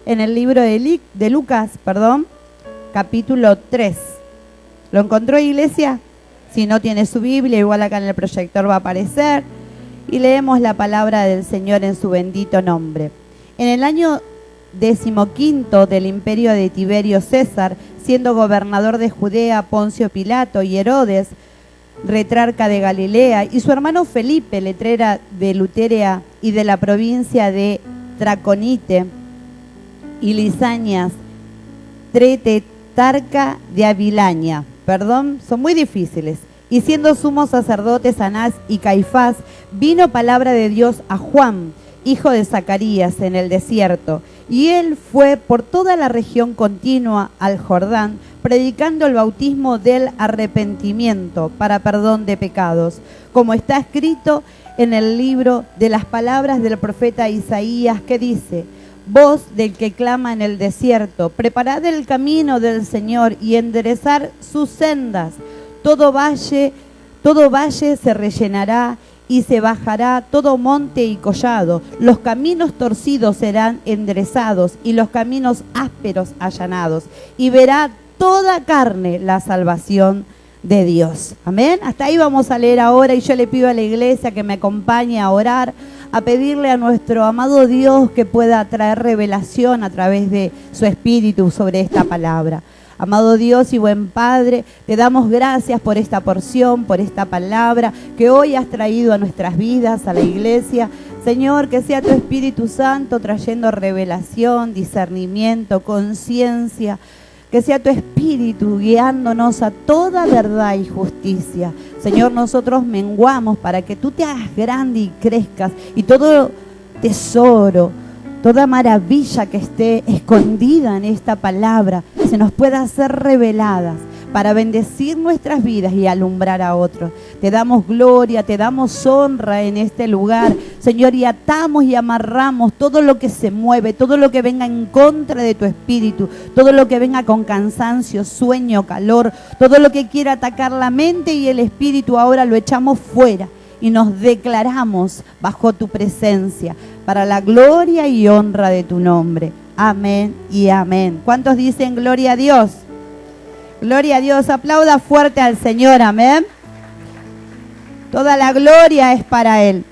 en el libro de Lucas, capítulo 3. ¿Lo encontró, iglesia? Si no tiene su Biblia, igual acá en el proyector va a aparecer. Y leemos la palabra del Señor en su bendito nombre. En el año 15 del imperio de Tiberio César, siendo gobernador de Judea Poncio Pilato y Herodes, retrarca de Galilea, y su hermano Felipe, letrera de Luterea y de la provincia de Traconite, y Lisanias, tretetarca de Avilaña, son muy difíciles. Y siendo sumos sacerdotes Anás y Caifás, vino palabra de Dios a Juan, hijo de Zacarías, en el desierto. Y él fue por toda la región continua al Jordán, predicando el bautismo del arrepentimiento para perdón de pecados, como está escrito en el libro de las palabras del profeta Isaías, que dice: voz del que clama en el desierto, preparad el camino del Señor y enderezar sus sendas. Todo valle se rellenará y se bajará todo monte y collado. Los caminos torcidos serán enderezados y los caminos ásperos allanados. Y verá toda carne la salvación de Dios. Amén. Hasta ahí vamos a leer ahora, y yo le pido a la iglesia que me acompañe a orar, a pedirle a nuestro amado Dios que pueda traer revelación a través de su Espíritu sobre esta palabra. Amado Dios y buen Padre, te damos gracias por esta porción, por esta palabra que hoy has traído a nuestras vidas, a la iglesia. Señor, que sea tu Espíritu Santo trayendo revelación, discernimiento, conciencia. Que sea tu Espíritu guiándonos a toda verdad y justicia. Señor, nosotros menguamos para que tú te hagas grande y crezcas, y todo tesoro, toda maravilla que esté escondida en esta palabra se nos pueda ser reveladas para bendecir nuestras vidas y alumbrar a otros. Te damos gloria, te damos honra en este lugar, Señor, y atamos y amarramos todo lo que se mueve, todo lo que venga en contra de tu espíritu, todo lo que venga con cansancio, sueño, calor, todo lo que quiera atacar la mente y el espíritu, ahora lo echamos fuera y nos declaramos bajo tu presencia, para la gloria y honra de tu nombre. Amén y amén. ¿Cuántos dicen gloria a Dios? Gloria a Dios. Aplauda fuerte al Señor. Amén. Toda la gloria es para Él.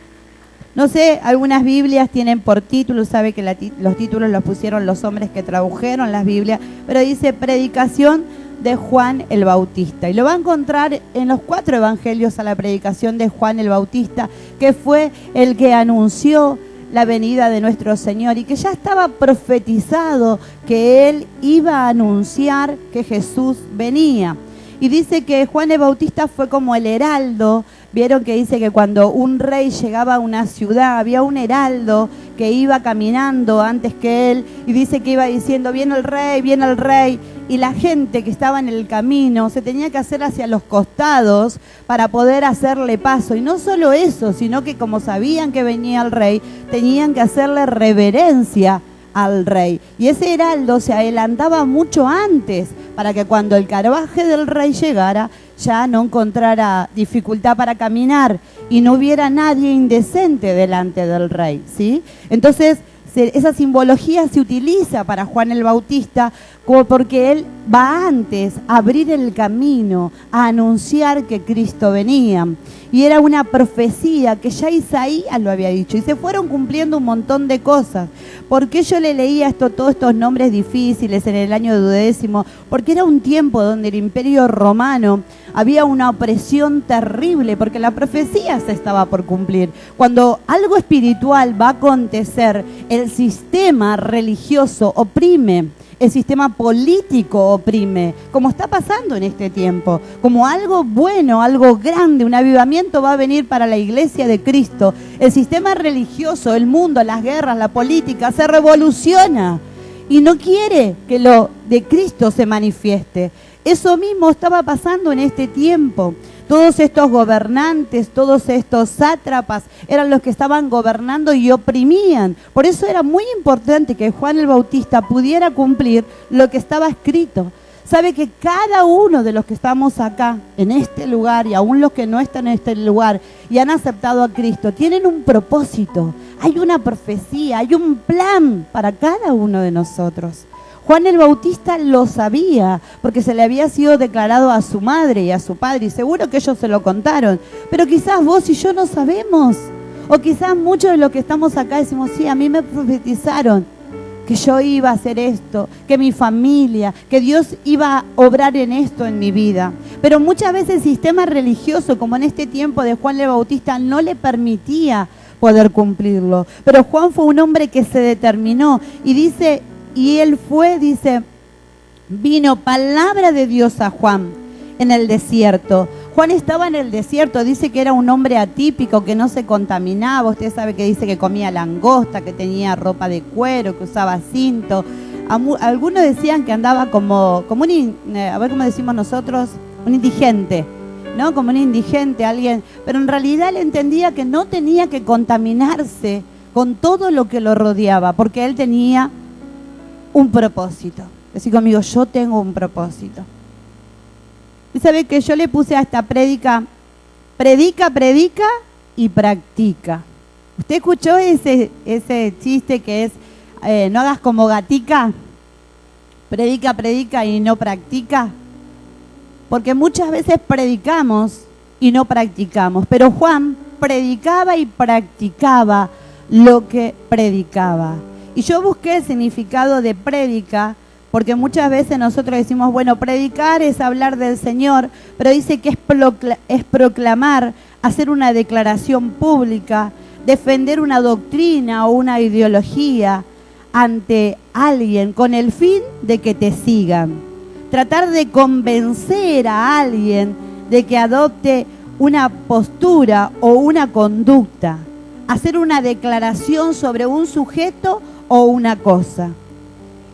No sé, algunas Biblias tienen por título, sabe que los títulos los pusieron los hombres que tradujeron las Biblias, pero dice predicación de Juan el Bautista. Y lo va a encontrar en los 4 evangelios a la predicación de Juan el Bautista, que fue el que anunció la venida de nuestro Señor y que ya estaba profetizado que Él iba a anunciar que Jesús venía. Y dice que Juan el Bautista fue como el heraldo. Vieron que dice que cuando un rey llegaba a una ciudad, había un heraldo que iba caminando antes que él, y dice que iba diciendo: viene el rey, viene el rey. Y la gente que estaba en el camino se tenía que hacer hacia los costados para poder hacerle paso. Y no solo eso, sino que como sabían que venía el rey, tenían que hacerle reverencia al rey. Y ese heraldo se adelantaba mucho antes para que cuando el carruaje del rey llegara ya no encontrara dificultad para caminar y no hubiera nadie indecente delante del rey, ¿sí? Entonces esa simbología se utiliza para Juan el Bautista como porque él va antes a abrir el camino, a anunciar que Cristo venía. Y era una profecía que ya Isaías lo había dicho. Y se fueron cumpliendo un montón de cosas. ¿Por qué yo le leía todos estos nombres difíciles en el año 12? Porque era un tiempo donde el Imperio Romano había una opresión terrible, porque la profecía se estaba por cumplir. Cuando algo espiritual va a acontecer, el sistema religioso oprime. El sistema político oprime, como está pasando en este tiempo. Como algo bueno, algo grande, un avivamiento va a venir para la iglesia de Cristo. El sistema religioso, el mundo, las guerras, la política, se revoluciona y no quiere que lo de Cristo se manifieste. Eso mismo estaba pasando en este tiempo. Todos estos gobernantes, todos estos sátrapas eran los que estaban gobernando y oprimían. Por eso era muy importante que Juan el Bautista pudiera cumplir lo que estaba escrito. sabe que cada uno de los que estamos acá, en este lugar, y aún los que no están en este lugar y han aceptado a Cristo, tienen un propósito, hay una profecía, hay un plan para cada uno de nosotros. Juan el Bautista lo sabía, porque se le había sido declarado a su madre y a su padre, y seguro que ellos se lo contaron, pero quizás vos y yo no sabemos, o quizás muchos de los que estamos acá decimos, sí, a mí me profetizaron que yo iba a hacer esto, que mi familia, que Dios iba a obrar en esto en mi vida. Pero muchas veces el sistema religioso, como en este tiempo de Juan el Bautista, no le permitía poder cumplirlo. Pero Juan fue un hombre que se determinó y dice, y él fue, dice, vino palabra de Dios a Juan en el desierto. Juan estaba en el desierto, dice que era un hombre atípico, que no se contaminaba. Usted sabe que dice que comía langosta, que tenía ropa de cuero, que usaba cinto. Algunos decían que andaba como a ver cómo decimos nosotros, un indigente, ¿no? Como un indigente, alguien. Pero en realidad él entendía que no tenía que contaminarse con todo lo que lo rodeaba, porque él tenía un propósito. Decí conmigo, yo tengo un propósito. Y sabe que yo le puse a esta prédica, predica y practica. ¿Usted escuchó ese chiste que es, no hagas como gatica? Predica y no practica. Porque muchas veces predicamos y no practicamos. Pero Juan predicaba y practicaba lo que predicaba. Y yo busqué el significado de prédica, porque muchas veces nosotros decimos, bueno, predicar es hablar del Señor, pero dice que es proclamar, hacer una declaración pública, defender una doctrina o una ideología ante alguien con el fin de que te sigan. Tratar de convencer a alguien de que adopte una postura o una conducta. Hacer una declaración sobre un sujeto o una cosa.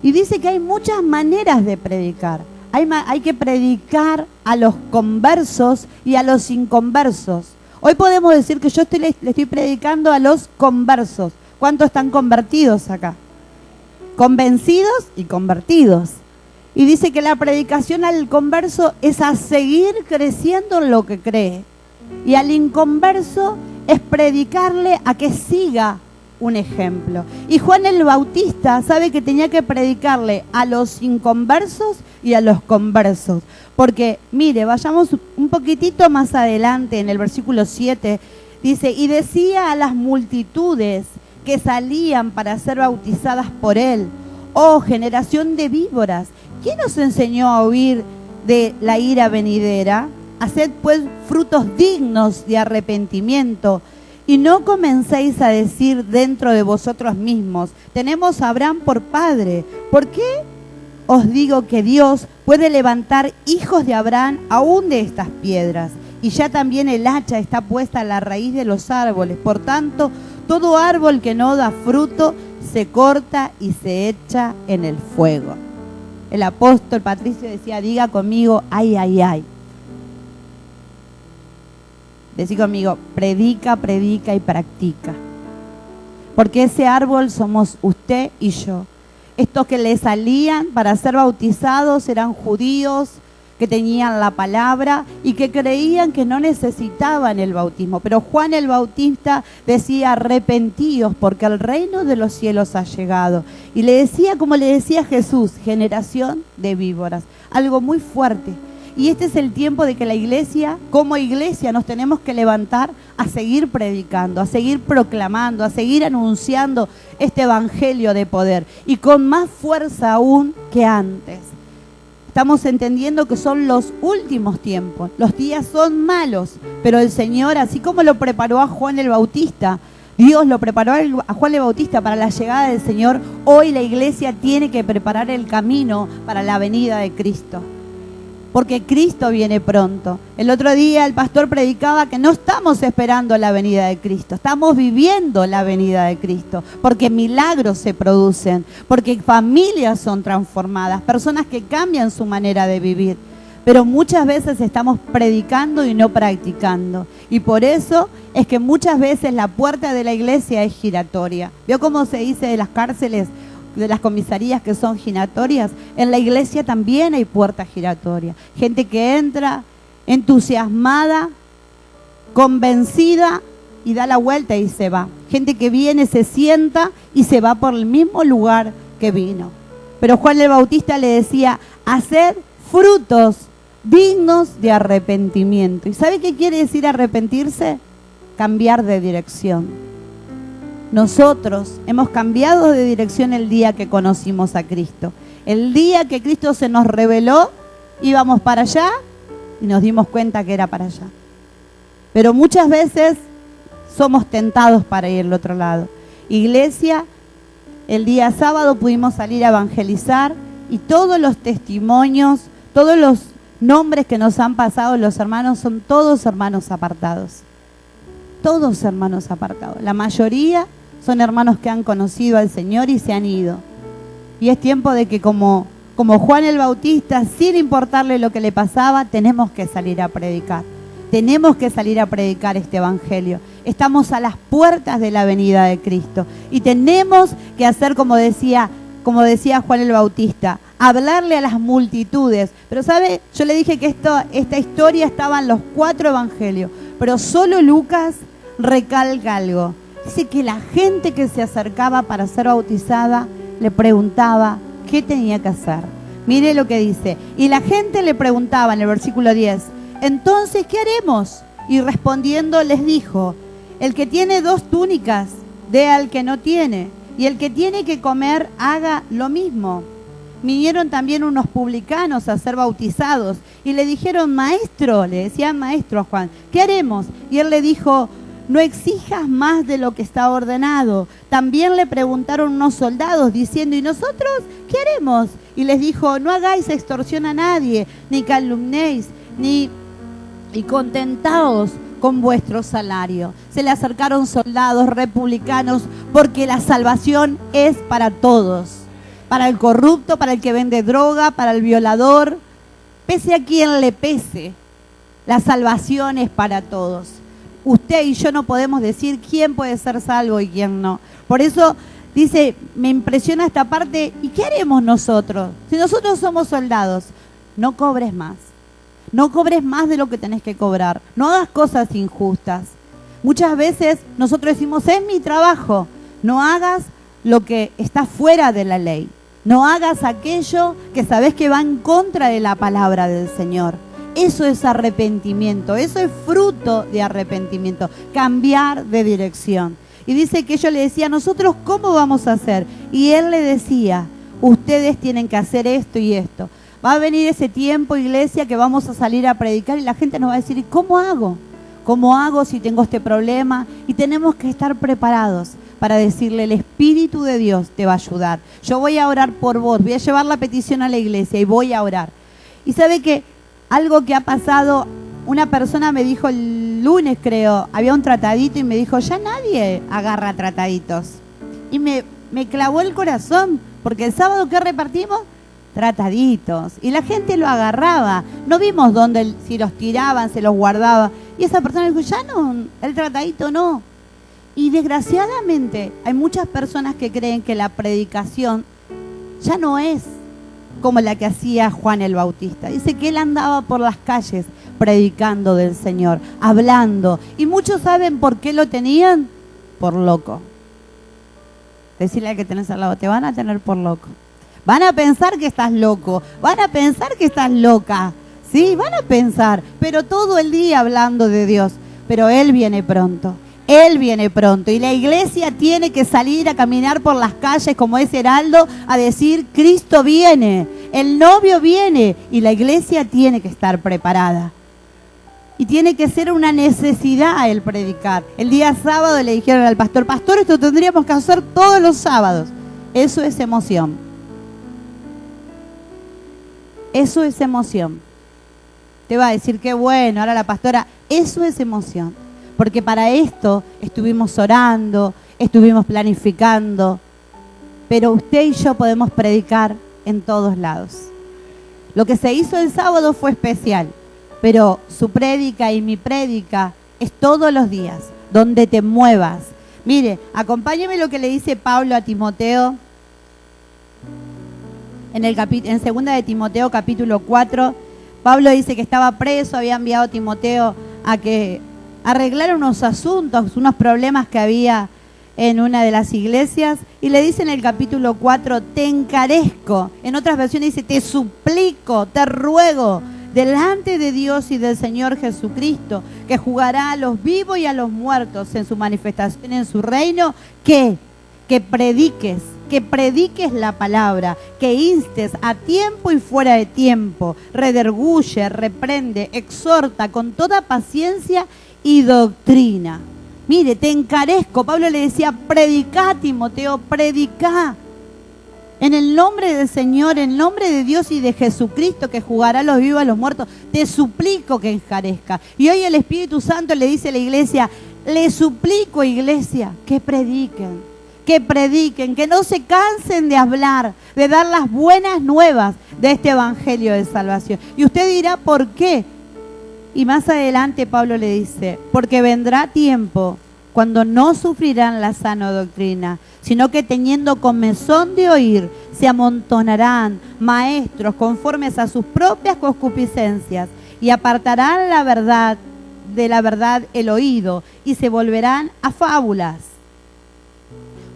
Y dice que hay muchas maneras de predicar. Hay que predicar a los conversos y a los inconversos. Hoy podemos decir que yo le estoy predicando a los conversos. ¿Cuántos están convertidos acá? Convencidos y convertidos. Y dice que la predicación al converso es a seguir creciendo en lo que cree. Y al inconverso es predicarle a que siga un ejemplo. Y Juan el Bautista sabe que tenía que predicarle a los inconversos y a los conversos. Porque, mire, vayamos un poquitito más adelante en el versículo 7, dice, y decía a las multitudes que salían para ser bautizadas por él, oh generación de víboras, ¿quién os enseñó a huir de la ira venidera? Haced pues frutos dignos de arrepentimiento. Y no comencéis a decir dentro de vosotros mismos, tenemos a Abraham por padre. ¿Por qué os digo que Dios puede levantar hijos de Abraham aún de estas piedras? Y ya también el hacha está puesta a la raíz de los árboles. Por tanto, todo árbol que no da fruto se corta y se echa en el fuego. El apóstol Patricio decía, diga conmigo, ay, ay, ay. Decí conmigo, predica y practica. Porque ese árbol somos usted y yo. Estos que le salían para ser bautizados eran judíos que tenían la palabra y que creían que no necesitaban el bautismo. Pero Juan el Bautista decía, arrepentíos porque el reino de los cielos ha llegado. Y le decía, como le decía Jesús, generación de víboras. Algo muy fuerte. Y este es el tiempo de que la iglesia, como iglesia, nos tenemos que levantar a seguir predicando, a seguir proclamando, a seguir anunciando este evangelio de poder. Y con más fuerza aún que antes. Estamos entendiendo que son los últimos tiempos. Los días son malos, pero el Señor, así como lo preparó a Juan el Bautista, Dios lo preparó a Juan el Bautista para la llegada del Señor. Hoy la iglesia tiene que preparar el camino para la venida de Cristo. Porque Cristo viene pronto. El otro día el pastor predicaba que no estamos esperando la venida de Cristo, estamos viviendo la venida de Cristo, porque milagros se producen, porque familias son transformadas, personas que cambian su manera de vivir. Pero muchas veces estamos predicando y no practicando. Y por eso es que muchas veces la puerta de la iglesia es giratoria. ¿Vio cómo se dice de las cárceles? de las comisarías que son giratorias, en la iglesia también hay puertas giratorias. Gente que entra entusiasmada, convencida y da la vuelta y se va. Gente que viene, se sienta y se va por el mismo lugar que vino. Pero Juan el Bautista le decía, haced frutos dignos de arrepentimiento. ¿Y sabe qué quiere decir arrepentirse? Cambiar de dirección. Nosotros hemos cambiado de dirección el día que conocimos a Cristo. El día que Cristo se nos reveló, íbamos para allá y nos dimos cuenta que era para allá. Pero muchas veces somos tentados para ir al otro lado. Iglesia, el día sábado pudimos salir a evangelizar y todos los testimonios, todos los nombres que nos han pasado los hermanos son todos hermanos apartados. Todos hermanos apartados. La mayoría son hermanos que han conocido al Señor y se han ido. Y es tiempo de que como Juan el Bautista, sin importarle lo que le pasaba, tenemos que salir a predicar. Tenemos que salir a predicar este evangelio. Estamos a las puertas de la venida de Cristo. Y tenemos que hacer como decía Juan el Bautista, hablarle a las multitudes. Pero ¿sabe? Yo le dije que esta historia estaba en los 4 evangelios, pero solo Lucas recalca algo. Dice que la gente que se acercaba para ser bautizada le preguntaba qué tenía que hacer. Mire lo que dice. Y la gente le preguntaba en el versículo 10, entonces, ¿qué haremos? Y respondiendo les dijo, el que tiene 2 túnicas, dé al que no tiene, y el que tiene que comer, haga lo mismo. Vinieron también unos publicanos a ser bautizados y le dijeron, maestro, le decían maestro a Juan, ¿qué haremos? Y él le dijo, no exijas más de lo que está ordenado. También le preguntaron unos soldados diciendo, ¿y nosotros qué haremos? Y les dijo, no hagáis extorsión a nadie, ni calumnéis, y contentaos con vuestro salario. Se le acercaron soldados republicanos porque la salvación es para todos. Para el corrupto, para el que vende droga, para el violador, pese a quien le pese, la salvación es para todos. Usted y yo no podemos decir quién puede ser salvo y quién no. Por eso dice, me impresiona esta parte, ¿y qué haremos nosotros? Si nosotros somos soldados, no cobres más. No cobres más de lo que tenés que cobrar. No hagas cosas injustas. Muchas veces nosotros decimos, es mi trabajo. No hagas lo que está fuera de la ley. No hagas aquello que sabés que va en contra de la palabra del Señor. Eso es arrepentimiento, eso es fruto de arrepentimiento, cambiar de dirección. Y dice que yo le decía, nosotros ¿cómo vamos a hacer? Y él le decía, ustedes tienen que hacer esto y esto. Va a venir ese tiempo, iglesia, que vamos a salir a predicar y la gente nos va a decir, ¿y cómo hago? ¿Cómo hago si tengo este problema? Y tenemos que estar preparados para decirle, el Espíritu de Dios te va a ayudar. Yo voy a orar por vos, voy a llevar la petición a la iglesia y voy a orar. Y sabe que algo que ha pasado, una persona me dijo el lunes, creo, había un tratadito y me dijo, ya nadie agarra trataditos. Y me clavó el corazón, porque el sábado que repartimos, trataditos. Y la gente lo agarraba. No vimos dónde, si los tiraban, se los guardaba. Y esa persona dijo, ya no, el tratadito no. Y desgraciadamente hay muchas personas que creen que la predicación ya no es como la que hacía Juan el Bautista. Dice que él andaba por las calles predicando del Señor, hablando. Y muchos saben por qué lo tenían, por loco. Decirle al que tenés al lado, te van a tener por loco. Van a pensar que estás loco, van a pensar que estás loca. Sí, van a pensar, pero todo el día hablando de Dios. Pero Él viene pronto. Él viene pronto y la iglesia tiene que salir a caminar por las calles como ese heraldo a decir, Cristo viene, el novio viene y la iglesia tiene que estar preparada. Y tiene que ser una necesidad el predicar. El día sábado le dijeron al pastor, pastor, esto tendríamos que hacer todos los sábados. Eso es emoción. Eso es emoción. Te va a decir, qué bueno, ahora la pastora, eso es emoción. Porque para esto estuvimos orando, estuvimos planificando, pero usted y yo podemos predicar en todos lados. Lo que se hizo el sábado fue especial, pero su prédica y mi prédica es todos los días, donde te muevas. Mire, acompáñeme lo que le dice Pablo a Timoteo En segunda de Timoteo capítulo 4, Pablo dice que estaba preso, había enviado a Timoteo a que arreglara unos asuntos, unos problemas que había en una de las iglesias, y le dice en el capítulo 4, te encarezco. En otras versiones dice, te suplico, te ruego, delante de Dios y del Señor Jesucristo, que juzgará a los vivos y a los muertos en su manifestación en su reino, que prediques la palabra, que instes a tiempo y fuera de tiempo, redarguye, reprende, exhorta con toda paciencia y doctrina. Mire, te encarezco. Pablo le decía, predicá, Timoteo, predicá. En el nombre del Señor, en el nombre de Dios y de Jesucristo, que juzgará a los vivos y a los muertos, te suplico que encarezca. Y hoy el Espíritu Santo le dice a la iglesia, le suplico, iglesia, que prediquen, que no se cansen de hablar, de dar las buenas nuevas de este evangelio de salvación. Y usted dirá, ¿por qué? Y más adelante Pablo le dice, porque vendrá tiempo cuando no sufrirán la sana doctrina, sino que teniendo comezón de oír, se amontonarán maestros conformes a sus propias concupiscencias y apartarán la verdad de la verdad el oído y se volverán a fábulas.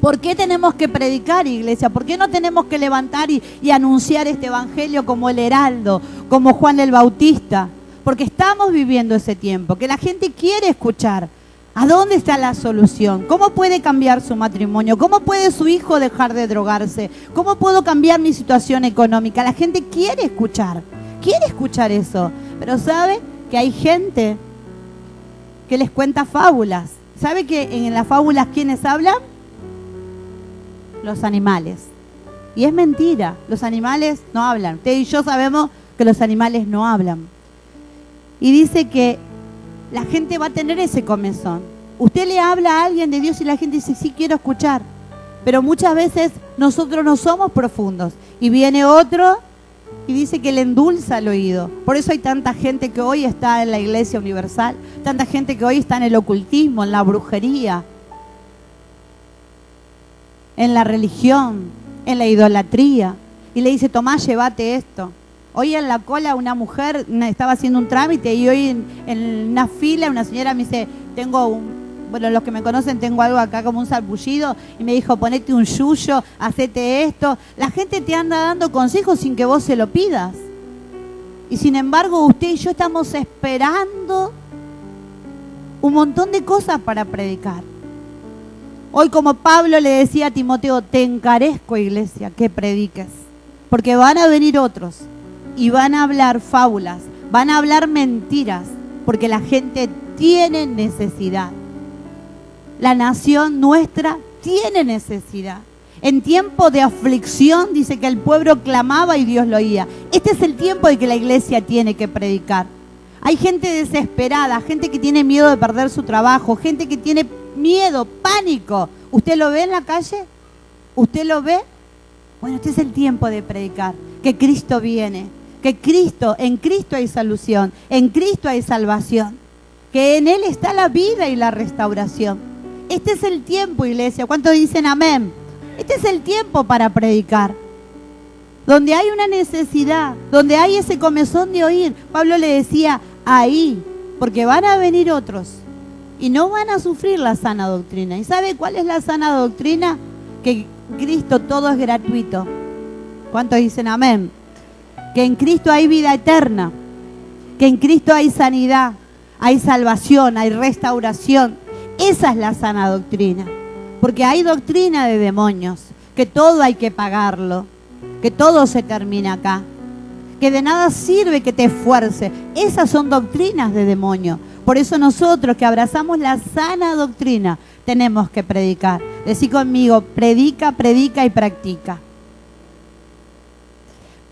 ¿Por qué tenemos que predicar, iglesia? ¿Por qué no tenemos que levantar y anunciar este evangelio como el heraldo, como Juan el Bautista? Porque estamos viviendo ese tiempo, que la gente quiere escuchar. ¿A dónde está la solución? ¿Cómo puede cambiar su matrimonio? ¿Cómo puede su hijo dejar de drogarse? ¿Cómo puedo cambiar mi situación económica? La gente quiere escuchar eso. Pero ¿sabe que hay gente que les cuenta fábulas? ¿Sabe que en las fábulas quiénes hablan? Los animales. Y es mentira, los animales no hablan. Usted y yo sabemos que los animales no hablan. Y dice que la gente va a tener ese comezón. Usted le habla a alguien de Dios y la gente dice, sí, quiero escuchar. Pero muchas veces nosotros no somos profundos. Y viene otro y dice que le endulza el oído. Por eso hay tanta gente que hoy está en la Iglesia Universal, tanta gente que hoy está en el ocultismo, en la brujería, en la religión, en la idolatría. Y le dice, tomá, llévate esto. Hoy en la cola una mujer estaba haciendo un trámite y hoy en una fila una señora me dice, bueno, los que me conocen, tengo algo acá como un sarpullido, y me dijo, ponete un yuyo, hacete esto. La gente te anda dando consejos sin que vos se lo pidas. Y sin embargo, usted y yo estamos esperando un montón de cosas para predicar. Hoy, como Pablo le decía a Timoteo, te encarezco, iglesia, que prediques. Porque van a venir otros y van a hablar fábulas, van a hablar mentiras, porque la gente tiene necesidad. La nación nuestra tiene necesidad. En tiempo de aflicción dice que el pueblo clamaba y Dios lo oía. Este es el tiempo de que la iglesia tiene que predicar. Hay gente desesperada, gente que tiene miedo de perder su trabajo, gente que tiene miedo, pánico. ¿Usted lo ve en la calle? ¿Usted lo ve? Bueno, este es el tiempo de predicar, que Cristo viene, que en Cristo hay solución, en Cristo hay salvación, que en Él está la vida y la restauración. Este es el tiempo, iglesia. ¿Cuántos dicen amén? Este es el tiempo para predicar. Donde hay una necesidad, donde hay ese comezón de oír. Pablo le decía, ahí, porque van a venir otros y no van a sufrir la sana doctrina. ¿Y sabe cuál es la sana doctrina? Que Cristo todo es gratuito. ¿Cuántos dicen amén? Que en Cristo hay vida eterna, que en Cristo hay sanidad, hay salvación, hay restauración. Esa es la sana doctrina. Porque hay doctrina de demonios, que todo hay que pagarlo, que todo se termina acá, que de nada sirve que te esfuerces. Esas son doctrinas de demonio. Por eso nosotros que abrazamos la sana doctrina tenemos que predicar. Decí conmigo, predica, predica y practica.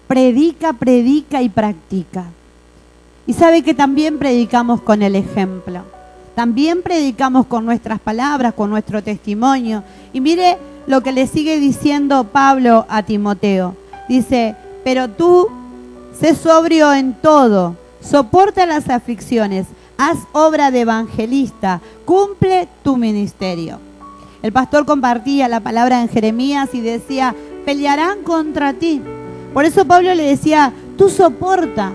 Predica, predica y practica. Y sabe que también predicamos con el ejemplo. También predicamos con nuestras palabras, con nuestro testimonio. Y mire lo que le sigue diciendo Pablo a Timoteo. Dice, pero tú sé sobrio en todo, soporta las aflicciones, haz obra de evangelista, cumple tu ministerio. El pastor compartía la palabra en Jeremías y decía, pelearán contra ti, Por eso Pablo le decía, tú soporta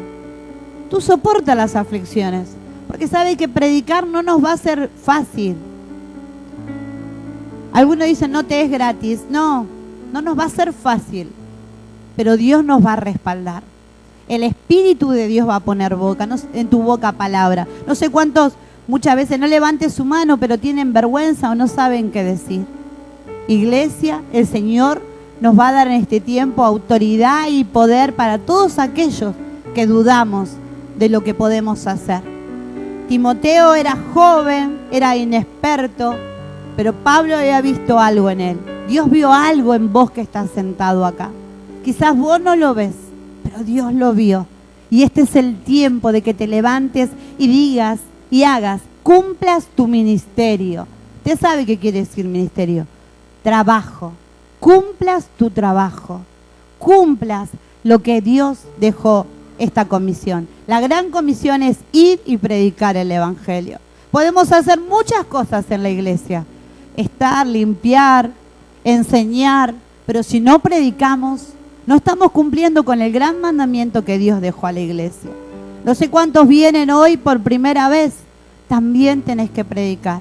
las aflicciones, porque sabe que predicar no nos va a ser fácil. Algunos dicen, no te es gratis. No nos va a ser fácil, pero Dios nos va a respaldar. El Espíritu de Dios va a poner en tu boca palabra. No sé cuántos muchas veces no levanten su mano, pero tienen vergüenza o no saben qué decir. Iglesia, el Señor nos va a dar en este tiempo autoridad y poder para todos aquellos que dudamos de lo que podemos hacer. Timoteo era joven, era inexperto, pero Pablo había visto algo en él. Dios vio algo en vos que estás sentado acá. Quizás vos no lo ves, pero Dios lo vio. Y este es el tiempo de que te levantes y digas y hagas, cumplas tu ministerio. ¿Usted sabe qué quiere decir ministerio? Trabajo. Cumplas tu trabajo. Cumplas lo que Dios dejó esta comisión. La gran comisión es ir y predicar el Evangelio. Podemos hacer muchas cosas en la iglesia. Estar, limpiar, enseñar, pero si no predicamos, no estamos cumpliendo con el gran mandamiento que Dios dejó a la iglesia. No sé cuántos vienen hoy por primera vez, también tenés que predicar.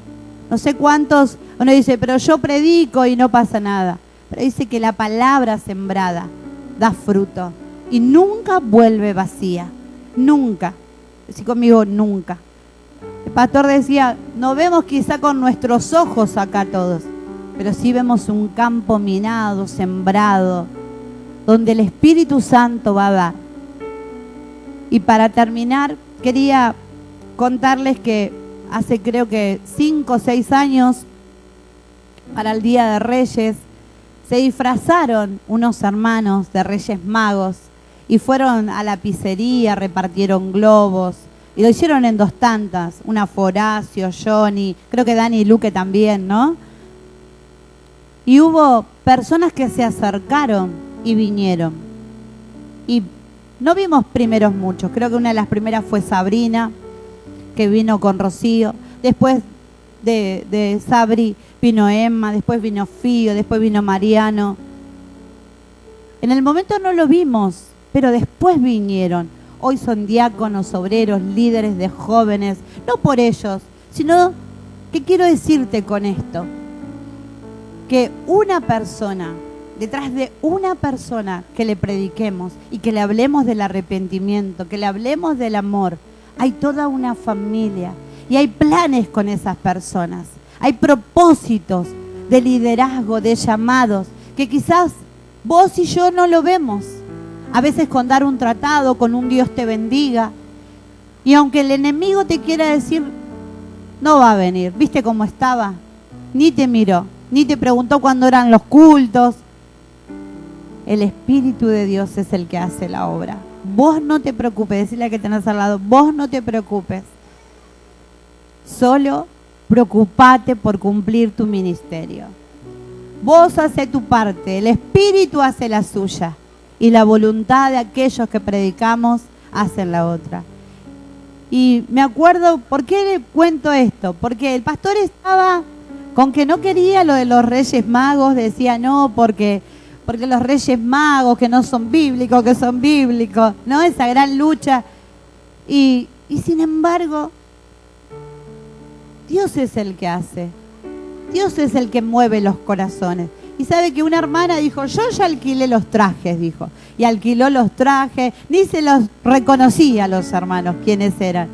No sé cuántos, uno dice, pero yo predico y no pasa nada. Pero dice que la palabra sembrada da fruto y nunca vuelve vacía. Nunca. Decí conmigo, nunca. El pastor decía, no vemos quizá con nuestros ojos acá todos, pero sí vemos un campo minado, sembrado, donde el Espíritu Santo va a dar. Y para terminar, quería contarles que hace creo que 5 o 6 años, para el Día de Reyes, se disfrazaron unos hermanos de Reyes Magos y fueron a la pizzería, repartieron globos y lo hicieron en 2 tantas, una fue Horacio, Johnny, creo que Dani y Luque también, ¿no? Y hubo personas que se acercaron y vinieron. Y no vimos primeros muchos, creo que una de las primeras fue Sabrina, que vino con Rocío, después de Sabri vino Emma, después vino Fío, después vino Mariano. En el momento no lo vimos, pero después vinieron. Hoy son diáconos, obreros, líderes de jóvenes, no por ellos, sino que quiero decirte con esto, que una persona, detrás de una persona que le prediquemos y que le hablemos del arrepentimiento, que le hablemos del amor, hay toda una familia y hay planes con esas personas. Hay propósitos de liderazgo, de llamados, que quizás vos y yo no lo vemos. A veces con dar un tratado, con un Dios te bendiga. Y aunque el enemigo te quiera decir, no va a venir. ¿Viste cómo estaba? Ni te miró, ni te preguntó cuándo eran los cultos. El Espíritu de Dios es el que hace la obra. Vos no te preocupes, decirle a que tenés al lado, vos no te preocupes. Solo preocupate por cumplir tu ministerio. Vos hace tu parte, el Espíritu hace la suya y la voluntad de aquellos que predicamos hacen la otra. Y me acuerdo, ¿por qué le cuento esto? Porque el pastor estaba con que no quería lo de los Reyes Magos, decía no, porque los Reyes Magos que no son bíblicos, que son bíblicos, ¿no? Esa gran lucha. Y sin embargo, Dios es el que hace. Dios es el que mueve los corazones. Y sabe que una hermana dijo, yo ya alquilé los trajes, dijo. Y alquiló los trajes, ni se los reconocía a los hermanos quiénes eran.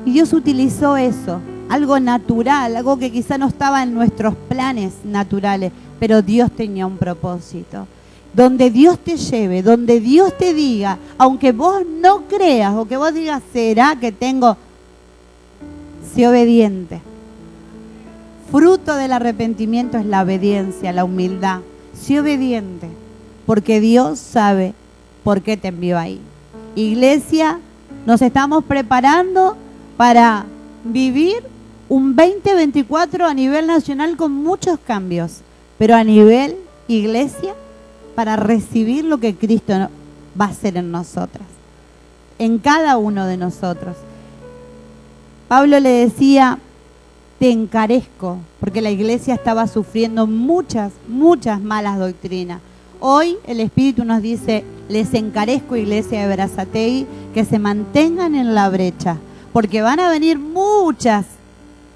Y Dios utilizó eso, algo natural, algo que quizá no estaba en nuestros planes naturales, pero Dios tenía un propósito. Donde Dios te lleve, donde Dios te diga, aunque vos no creas o que vos digas, ¿será que tengo? Sé obediente. Fruto del arrepentimiento es la obediencia, la humildad. Sé obediente, porque Dios sabe por qué te envió ahí. Iglesia, nos estamos preparando para vivir un 2024 a nivel nacional con muchos cambios, pero a nivel iglesia, para recibir lo que Cristo va a hacer en nosotras, en cada uno de nosotros. Pablo le decía, te encarezco, porque la iglesia estaba sufriendo muchas malas doctrinas. Hoy el Espíritu nos dice, les encarezco, iglesia de Berazategui, que se mantengan en la brecha, porque van a venir muchas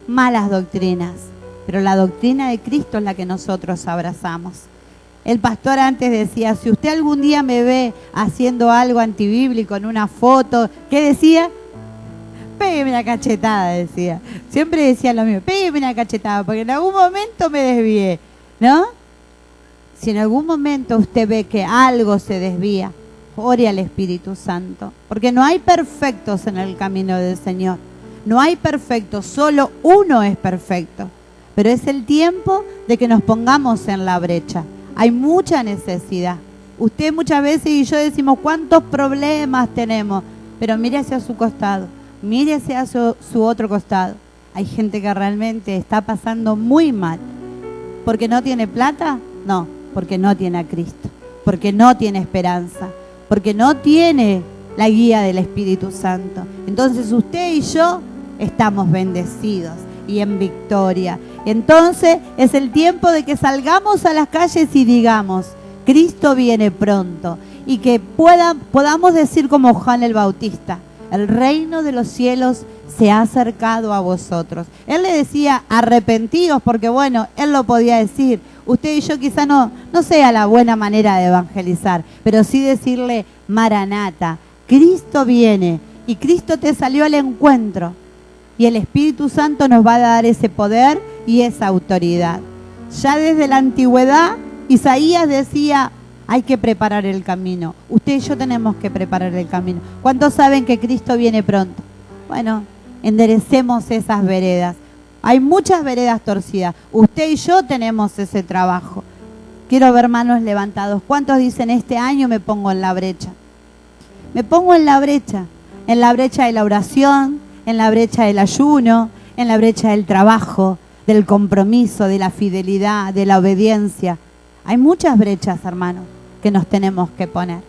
malas doctrinas, pero la doctrina de Cristo es la que nosotros abrazamos. El pastor antes decía, si usted algún día me ve haciendo algo antibíblico en una foto, ¿qué decía? Pégame una cachetada, decía. Siempre decía lo mismo, pégame una cachetada, porque en algún momento me desvié, ¿no? Si en algún momento usted ve que algo se desvía, ore al Espíritu Santo, porque no hay perfectos en el camino del Señor. No hay perfectos, solo uno es perfecto. Pero es el tiempo de que nos pongamos en la brecha. Hay mucha necesidad. Usted muchas veces y yo decimos, ¿cuántos problemas tenemos? Pero mire hacia su costado, mire hacia su otro costado. Hay gente que realmente está pasando muy mal. ¿Porque no tiene plata? No, porque no tiene a Cristo, porque no tiene esperanza, porque no tiene la guía del Espíritu Santo. Entonces usted y yo estamos bendecidos y en victoria. Entonces es el tiempo de que salgamos a las calles y digamos, Cristo viene pronto, y que podamos decir como Juan el Bautista, el reino de los cielos se ha acercado a vosotros. Él le decía, arrepentíos, porque bueno, él lo podía decir. Usted y yo quizá no sea la buena manera de evangelizar, pero sí decirle, Maranata, Cristo viene, y Cristo te salió al encuentro. Y el Espíritu Santo nos va a dar ese poder y esa autoridad. Ya desde la antigüedad, Isaías decía, hay que preparar el camino. Usted y yo tenemos que preparar el camino. ¿Cuántos saben que Cristo viene pronto? Bueno, enderecemos esas veredas. Hay muchas veredas torcidas. Usted y yo tenemos ese trabajo. Quiero ver manos levantados. ¿Cuántos dicen, este año me pongo en la brecha? Me pongo en la brecha de la oración, en la brecha del ayuno, en la brecha del trabajo, del compromiso, de la fidelidad, de la obediencia. Hay muchas brechas, hermanos, que nos tenemos que poner.